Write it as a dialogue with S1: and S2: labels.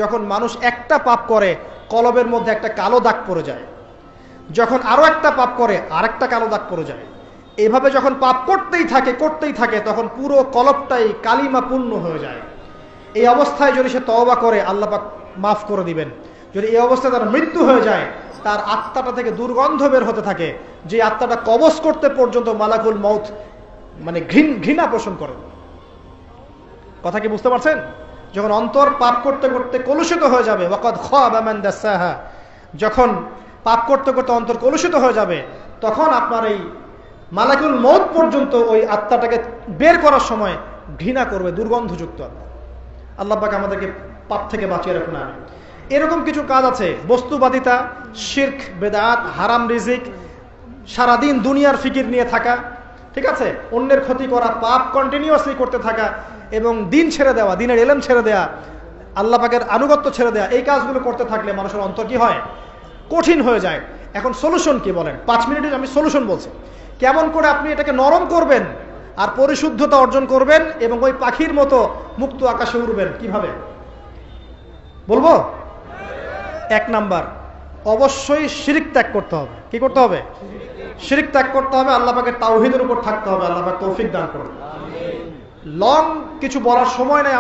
S1: যখন মানুষ একটা পাপ করে কলবের মধ্যে একটা কালো দাগ পড়ে যায়, যখন আরো একটা পাপ করে আরেকটা কালো দাগ পড়ে যায়, এভাবে যখন পাপ করতেই থাকে তখন পুরো কলবটাই কালিমা পূর্ণ হয়ে যায়। এই অবস্থায় যদি সে তওবা করে আল্লাহ পাক মাফ করে দিবেন। যদি এই অবস্থায় তার মৃত্যু হয়ে যায়, তার আত্মাটা থেকে দুর্গন্ধ বের হতে থাকে, যে আত্মাটা কবজ করতে পর্যন্ত মালাকুল মউত মানে ঘৃণা পোষণ করে। কথা কি বুঝতে পারছেন? যখন অন্তর পাপ করতে করতে কলুষিত হয়ে যাবে, ওয়াকাদ খাবা মান দাসাহা, যখন পাপ করতে করতে অন্তর কলুষিত হয়ে যাবে, তখন আপনার এই মালাকুল মউত পর্যন্ত ওই আত্মাটাকে বের করার সময় ঘৃণা করবে, দুর্গন্ধযুক্ত আত্মা। আল্লাহ পাক আমাদেরকে পাপ থেকে বাঁচিয়ে রাখুন। না এরকম কিছু কাজ আছে, বস্তুবাদিতা, শিরক, বেদাত, হারাম রিজিক, সারাদিন দুনিয়ার ফিকির নিয়ে থাকা, ঠিক আছে, অন্যের ক্ষতি করা, পাপ কন্টিনিউয়াসলি করতে থাকা এবং দিন ছেড়ে দেওয়া, দিনের এলেম ছেড়ে দেওয়া, আল্লাহ পাকের আনুগত্য ছেড়ে দেওয়া, এই কাজগুলো করতে থাকলে মানুষের অন্তর কি হয়? কঠিন হয়ে যায়। এখন সলিউশন কি বলেন? 5 মিনিটে আমি সলিউশন বলছি, কেমন করে আপনি এটাকে নরম করবেন আর পরিশুদ্ধতা অর্জন করবেন এবং ওই পাখির মতো মুক্ত আকাশে উড়বেন। কিভাবে বলবো? 1 নাম্বার, অবশ্যই শিরক ত্যাগ করতে হবে। কি করতে হবে? শিরক ত্যাগ করতে হবে, আল্লাহ পাকের তাওহীদের উপর থাকতে হবে। আল্লাহ পাক তৌফিক দান করুন। লং কিছু বলার সময় নাই।